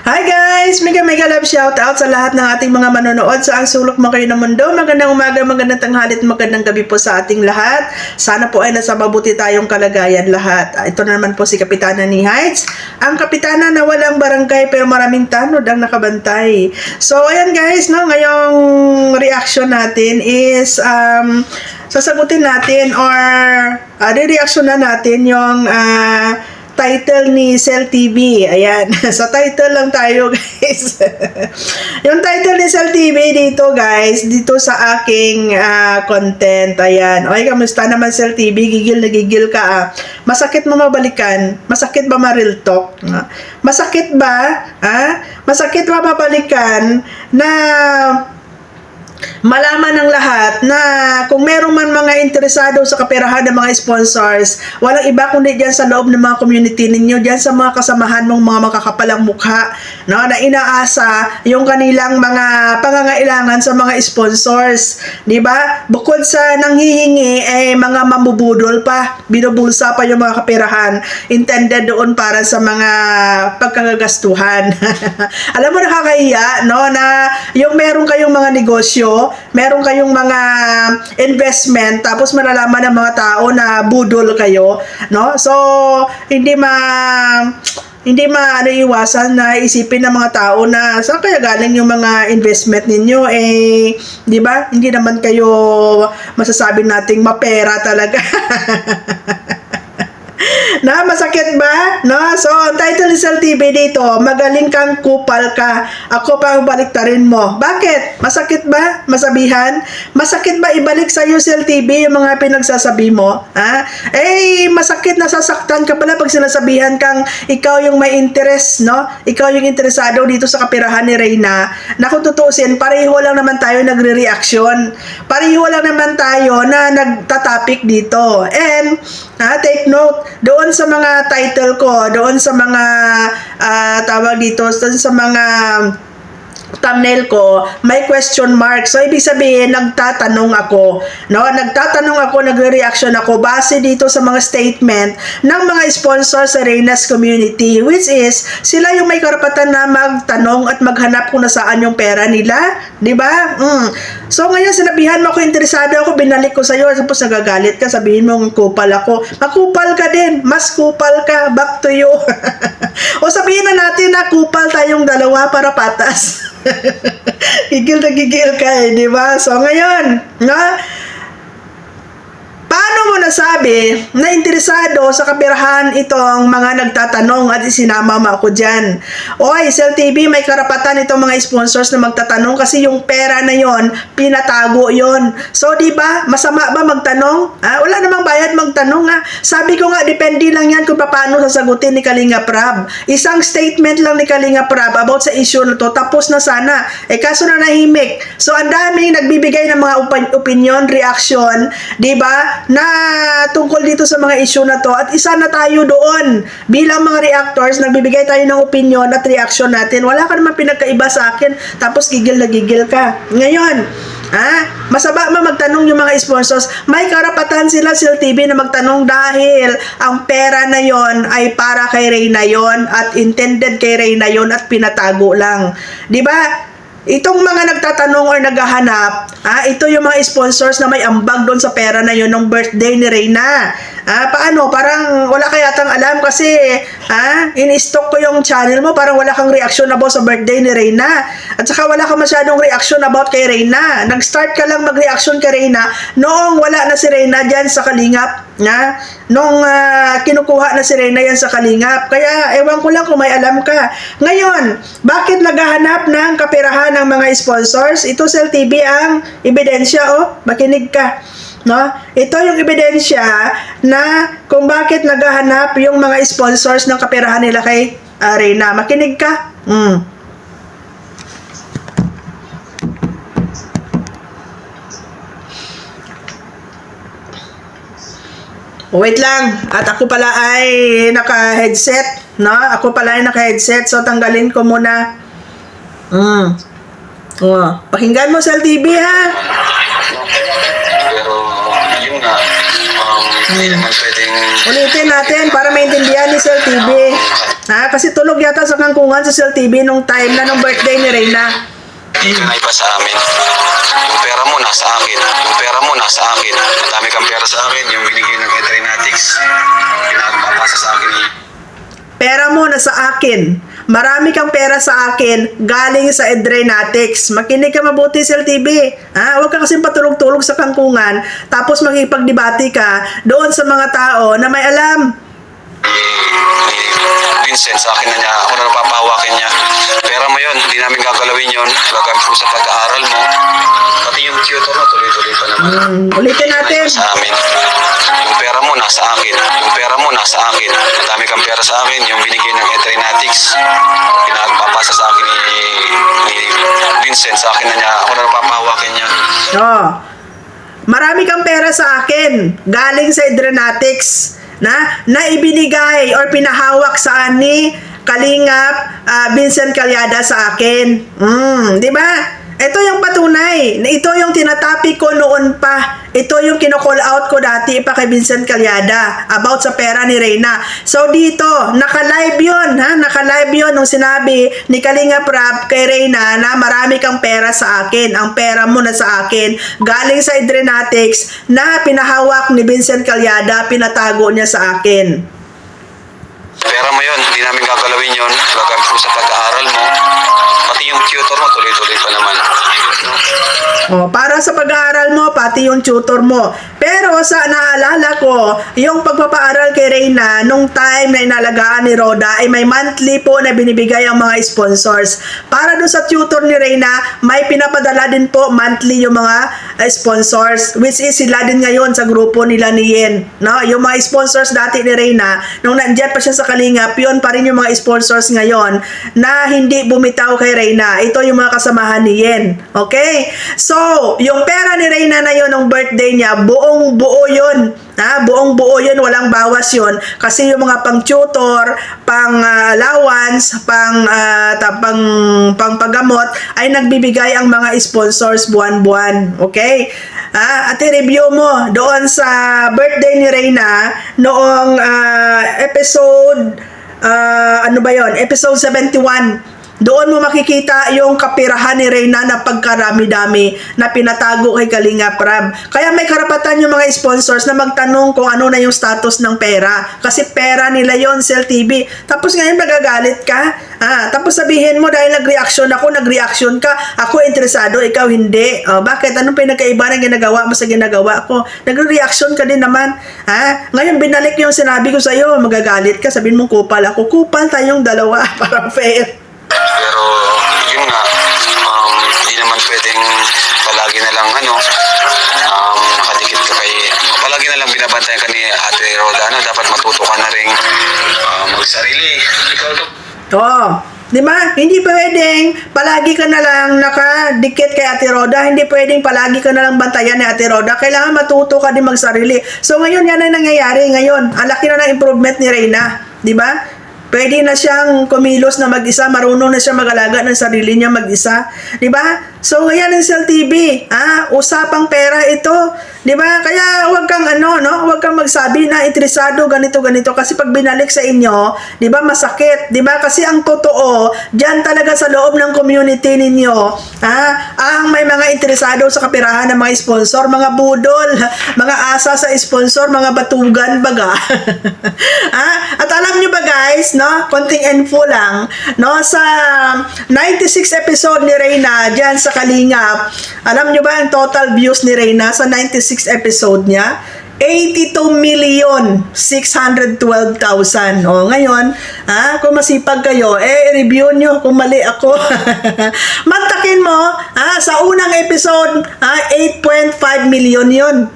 Hi guys! Mega love shout out sa lahat ng ating mga manonood sa ang sulok mo kayo ng mundo. Magandang umaga, magandang tanghali at magandang gabi po sa ating lahat. Sana po ay nasa mabuti tayong kalagayan lahat. Ito na naman po si Kapitana ni Heights. Ang kapitana na walang barangay pero maraming tanod ang nakabantay. So ayan guys, no, ngayong reaction natin is sasagutin natin or re-reaction na natin yung title ni Cell TV. Ayan. Sa title lang tayo, guys. Yung title ni Cell TV dito, guys, dito sa aking content. Ayan. Okay, kamusta naman Cell TV? Gigil na gigil ka, ah. Masakit mo mabalikan? Masakit ba ma-real talk? Masakit ba? Masakit ba mabalikan na malaman ng lahat na kung meron man mga interesado sa kaperahan ng mga sponsors, walang iba kundi dyan sa loob ng mga community ninyo, dyan sa mga kasamahan mong mga makakapalang mukha, no, na inaasa yung kanilang mga pangangailangan sa mga sponsors, di ba? Bukod sa nanghihingi, mga mambubudol pa, binubulsa pa yung mga kaperahan intended doon para sa mga pagkakagastuhan. Alam mo, nakakahiya, no, na yung meron kayong mga negosyo, meron kayong mga investment, tapos malalaman ng mga tao na budol kayo, no? So hindi iwasan na isipin ng mga tao na saan kaya galing yung mga investment ninyo, di ba? Hindi naman kayo masasabi nating mapera talaga. Na masakit ba? No? So, ang title ni Cell TV dito, magaling kang kupal ka, ako pa ang baliktarin mo. Bakit? Masakit ba? Masabihan? Masakit ba ibalik sa iyo Cell TV yung mga pinagsasabi mo? Masakit na sasaktan ka pala pag sinasabihan kang ikaw yung may interest, no? Ikaw yung interesado dito sa kapirahan ni Reyna. Na kung tutusin, pareho lang naman tayo nagre-reaction. Pareho lang naman tayo na nagtatapik dito. And, take note, doon sa mga title ko, doon sa mga tawag dito, doon sa mga thumbnail ko, may question mark. So, ibig sabihin, nagtatanong ako. No? Nagtatanong ako, nagre-reaction ako base dito sa mga statement ng mga sponsor sa Reyna's community, which is, sila yung may karapatan na magtanong at maghanap kung nasaan yung pera nila. Diba? So, ngayon, sinabihan mo ako, interesado ako, binalik ko sa'yo, tapos nagagalit ka, sabihin mo, kupal ako. Makupal ka din. Mas kupal ka. Back to you. O sabihin na natin na kupal tayong dalawa para patas. Gigil na gigil ka, di ba? So ngayon, paano mo nasabi na interesado sa kapirahan itong mga nagtatanong at isinama mo ako dyan? Oy, Cell TV, may karapatan itong mga sponsors na magtatanong kasi yung pera na yon pinatago yon. So, di ba, masama ba magtanong? Wala namang bayad magtanong, ha? Sabi ko nga, depende lang yan kung paano sasagutin ni Kalinga Prab. Isang statement lang ni Kalinga Prab about sa issue na to, tapos na sana. Kaso na nahimik. So, ang daming nagbibigay ng mga opinion, reaction, di ba, na tungkol dito sa mga issue na to, at isa na tayo doon bilang mga reactors, nagbibigay tayo ng opinion at reaction natin. Wala ka naman pinagkaiba sa akin, tapos gigil na gigil ka. Ngayon, masaba ba magtanong yung mga sponsors? May karapatan sila Cell TV na magtanong dahil ang pera na yon ay para kay Reyna yon at intended kay Reyna yon at pinatago lang. Di ba? Itong mga nagtatanong or naghahanap, ito yung mga sponsors na may ambag doon sa pera na yun ng birthday ni Reyna. Paano? Parang wala ka yatang alam kasi in-stock ko yung channel mo, parang wala kang reaction about sa birthday ni Reyna. At saka wala kang masyadong reaction about kay Reyna. Nag-start ka lang mag-reaction kay Reyna noong wala na si Reyna dyan sa Kalingap. Nung kinukuha na si Reyna yan sa Kalingap. Kaya ewan ko lang kung may alam ka. Ngayon, bakit naghahanap ng kaperahan ng mga sponsors? Ito Cell TV ang ebidensya, makinig ka. No? Ito yung ebidensya na kung bakit naghahanap yung mga sponsors ng kaperahan nila kay Reyna. Makinig ka. Wait lang. At ako pala ay naka-headset, no? Ako pala ay naka-headset, so tanggalin ko muna. Pakinggan mo Cell TV, ha? Pero yun nga, hindi naman pwedeng Ulitin natin para maintindihan ni Cell TV. Kasi tulog yata sa kangkungan sa Cell TV nung time na nung birthday ni Reyna. Hindi ka na iba sa amin. Yung pera mo nasa akin. Yung pera mo nasa akin. Madami kang pera sa akin. Yung binigay ng Edrenatics. Pinagpapasa sa akin. Pera mo na sa akin. Marami kang pera sa akin galing sa Edrenatics. Makinig ka mabuti, Cell TV. Huwag ka kasing patulog-tulog sa kangkungan tapos magipagdebate ka doon sa mga tao na may alam. Vincent, sa akin na niya. Ako na napapahawakin niya. Pera mo yun. Hindi namin gagalawin yun. Gagamit ko sa pag-aaral mo. Pati yung tutor mo, tuloy-tuloy pa naman. Ulitin natin. Sa amin. Yung pera mo nasa akin. Yung pera mo nasa akin. Madami kang pera sa akin. Yung binigay ng Edrenatics. Pinagpapasa sa akin ni Vincent. Sa akin na niya. Ako na napapahawakin niya. Marami kang pera sa akin galing sa Edrenatics na ibinigay or pinahawak sa ni Kalingap Vincent Calyada sa akin. Di ba? Ito yung patunay. Ito yung tinatapik ko noon pa. Ito yung kino-call out ko dati pa kay Vincent Calyada about sa pera ni Reyna. So dito, naka-live yun. Naka-live yun nung sinabi ni Kalinga Prab kay Reyna na marami kang pera sa akin. Ang pera mo na sa akin. Galing sa Edrenatics na pinahawak ni Vincent Calyada, pinatago niya sa akin. Pera mo yun, hindi namin gagalawin yun. Gagamit ko sa pag-aaral mo. Pati yung tutor mo, tuloy-tuloy pa naman. Para sa pag-aaral mo, pati yung tutor mo. Pero sa naalala ko, yung pagpapaaral kay Reyna, nung time na inalagaan ni Roda, ay may monthly po na binibigay ang mga sponsors. Para doon sa tutor ni Reyna, may pinapadala din po monthly yung mga sponsors, which is sila din ngayon sa grupo nila ni Yen. Yung mga sponsors dati ni Reyna, nung nandiyan pa siya sa Kalingap, yun pa rin yung mga sponsors ngayon na hindi bumitaw kay Reyna. Ito yung mga kasamahan ni Yen. Okay? So, yung pera ni Reyna na yun, ng birthday niya, buong buo yun. Buong buo yun, walang bawas yun. Kasi yung mga pang-tutor, pang-allowance, pang-pagamot, ay nagbibigay ang mga sponsors buwan-buwan. Okay? At i-review mo doon sa birthday ni Reyna noong episode, episode 71. Doon mo makikita yung kapirahan ni Reyna na pagkarami-dami na pinatago kay Kalinga Prab. Kaya may karapatan yung mga sponsors na magtanong kung ano na yung status ng pera. Kasi pera nila yon, Cell TV. Tapos ngayon magagalit ka. Tapos sabihin mo dahil nag-reaction ka, ako interesado, ikaw hindi. Bakit? Anong pinagkaiba ng ginagawa mo sa ginagawa ko? Nag-reaction ka din naman. Ngayon binalik yung sinabi ko sa'yo, magagalit ka, sabihin mo kupal ako. Kupal tayong dalawa para fair. Pero yun nga, hindi naman pwedeng palagi na lang nakadikit ka kay, palagi na lang binabantayan ka ni Ate Roda. Dapat matuto ka na rin magsarili. Ikaw Di ba? Hindi pwedeng palagi ka na lang nakadikit kay Ate Roda. Hindi pwedeng palagi ka na lang bantayan ni Ate Roda. Kailangan matuto ka din magsarili. So ngayon yan ang nangyayari ngayon. Ang laki na ng improvement ni Reyna. Di ba? Pwede na siyang kumilos na mag-isa, marunong na siya mag-alaga ng sarili niya mag-isa. 'Di ba? So, yan ang Cell TV. Usapang pera ito. 'Di ba? Kaya huwag kang huwag kang magsabi na interesado ganito kasi pag binalik sa inyo, 'di ba, masakit, 'di ba? Kasi ang totoo, diyan talaga sa loob ng community ninyo, ang may mga interesado sa kapirahan ng mga sponsor, mga budol, mga asa sa sponsor, mga batugan baga. At alam niyo ba guys, konting info lang, sa 96 episode ni Reyna diyan sa Kalingap, alam nyo ba ang total views ni Reyna sa 96 episode niya? 82,612,000. Ngayon, kung masipag kayo, review nyo kung mali ako. Mantakin mo, sa unang episode, 8.5 million yun.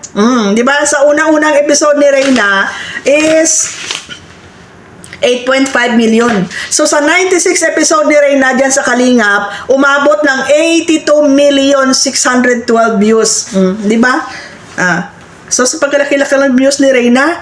Di ba? Sa unang episode ni Reyna is 8.5 million. So, sa 96 episode ni Reyna dyan sa Kalingap, umabot ng 82,612 views. Di ba? So, sa pagkalaki-laki ng views ni Reyna,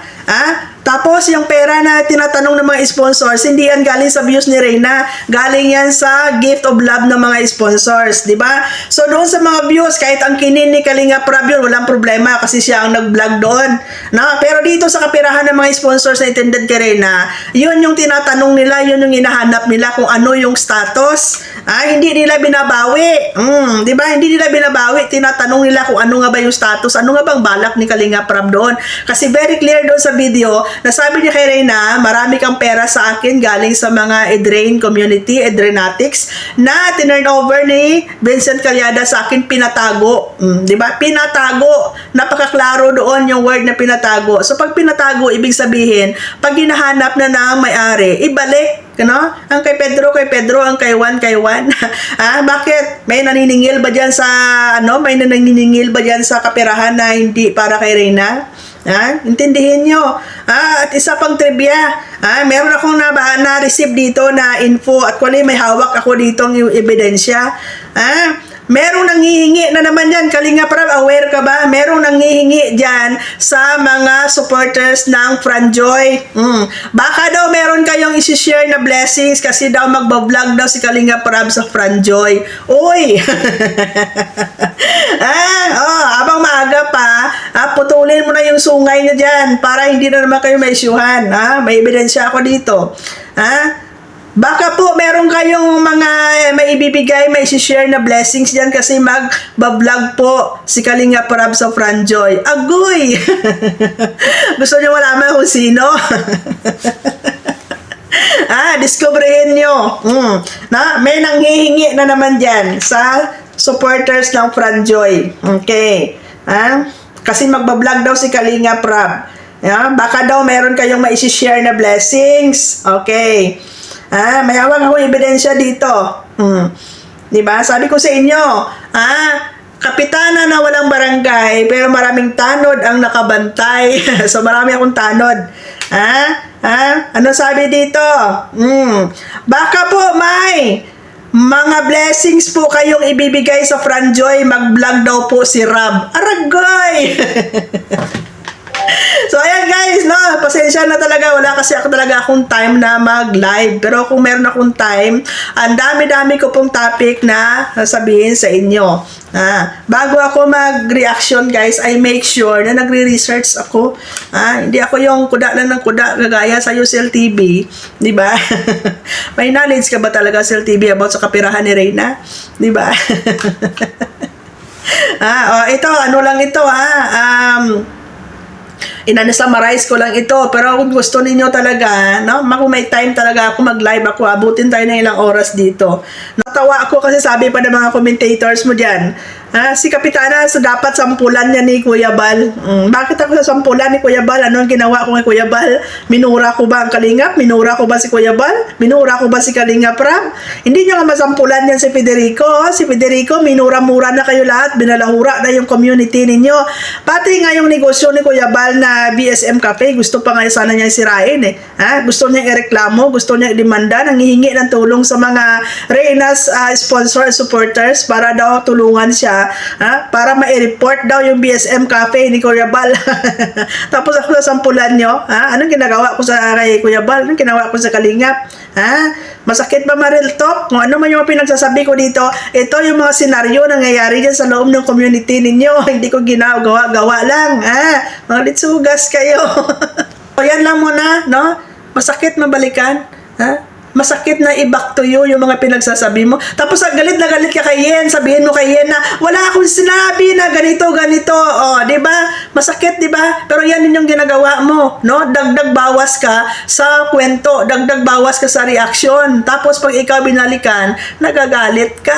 Tapos, yung pera na tinatanong ng mga sponsors, hindi yan galing sa views ni Reyna. Galing yan sa gift of love ng mga sponsors, di ba? So, doon sa mga views, kahit ang kinin ni Kalinga Prab yun, walang problema kasi siya ang nag-vlog doon. No? Pero dito sa kapirahan ng mga sponsors na intended kay Reyna, yun yung tinatanong nila, yun yung hinahanap nila kung ano yung status. Hindi nila binabawi. Di ba? Hindi nila binabawi. Tinatanong nila kung ano nga ba yung status, ano nga bang balak ni Kalinga Prab doon. Kasi very clear doon sa video, nasabi niya kay Reyna, marami kang pera sa akin galing sa mga Edrain community, Edrainatics, na tinurn over ni Vincent Calyada sa akin, pinatago. Di ba? Pinatago. Napakaklaro doon yung word na pinatago. So, pag pinatago, ibig sabihin, pag hinahanap na ng may-ari, ibalik. Ano? Ang kay Pedro, ang kay Juan. Bakit? May naniningil ba dyan sa, may naniningil ba dyan sa kapirahan na hindi para kay Reyna? Intindihin nyo. At isa pang trivia. Meron akong na-receive dito na info at may hawak ako dito yung ebidensya. Merong nanghihingi na naman yan. Kalinga Prab, aware ka ba? Merong nanghihingi dyan sa mga supporters ng Franjoy. Baka daw meron kayong isi-share na blessings kasi daw magbablog daw si Kalinga Prab sa Franjoy. Uy! Habang maaga pa, putulin mo na yung sungay nyo dyan para hindi na naman kayo ma-issuehan. May ebidensya ako dito. Baka po meron kayong mga may ibibigay, may share na blessings dyan kasi mag-vlog po si Kalinga Prab sa Franjoy. Agoy! Gusto nyo malaman kung sino? Discoverin nyo. May nanghihingi na naman dyan sa supporters ng Franjoy. Okay. Kasi magbablog daw si Kalinga Prab. Baka daw meron kayong may share na blessings. Okay. May hawak akong ebidensya dito. Diba? Sabi ko sa inyo, kapitana na walang barangay, pero maraming tanod ang nakabantay. So, marami akong tanod. Ano sabi dito? Baka po may mga blessings po kayong ibibigay sa Franjoy, mag-vlog daw po si Rab. Aragoy! So, ayan guys, pasensya na talaga. Wala kasi ako talaga akong time na mag-live. Pero kung meron akong time, ang dami-dami ko pong topic na sasabihin sa inyo. Bago ako mag-reaction guys, I make sure na nagre-research ako. Hindi ako yung kuda lang ng kuda, gagaya sa Yusel TV. Diba? May knowledge ka ba talaga, Yusel TV, about sa kapirahan ni Reyna? Diba? Ito, ano lang ito inanasummarize ko lang ito, pero kung gusto ninyo talaga, kung may time talaga ako mag-live ako, abutin tayo ng ilang oras dito. Natawa ako kasi sabi pa ng mga commentators mo dyan, si Kapitana, dapat sampulan niya ni Kuya Bal. Bakit ako sa sampulan ni Kuya Bal? Ano ang ginawa ko kay Kuya Bal? Minura ko ba ang Kalingap? Minura ko ba si Kuya Bal? Minura ko ba si Kalinga Prab? Hindi nyo nga masampulan yan si Federico. Si Federico, minura-mura na kayo lahat, binalahura na yung community ninyo. Pati nga yung negosyo ni Kuya Bal na BSM Cafe, gusto pa nga sana niya sirain Gusto niya ireklamo, gusto niya idemanda, nanghihingi ng tulong sa mga Reyna's sponsor supporters para daw tulungan siya, para ma-report daw yung BSM Cafe ni Kuya Bal. Tapos ako sa sampulan nyo, anong ginagawa ko sa kay Kuya Bal? Anong ginawa ko sa Kalingap? Masakit ba ma-real talk? Kung ano man yung pinagsasabi ko dito, ito yung mga senaryo na nangyayari dyan sa loob ng community ninyo. Hindi ko ginagawa lang. Mga litsugas kayo. O yan lang muna, Masakit mabalikan. Masakit na i-back to you yung mga pinagsasabi mo. Tapos galit na galit ka kay Yen, sabihin mo kay Yen na wala akong sinabi na ganito. Di ba? Masakit, di ba? Pero yan din yung ginagawa mo, Dagdag bawas ka sa kwento, dagdag bawas ka sa reaction. Tapos pag ikaw binalikan, nagagalit ka.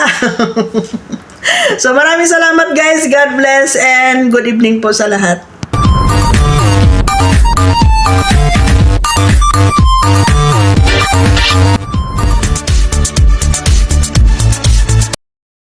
So maraming salamat guys. God bless and good evening po sa lahat.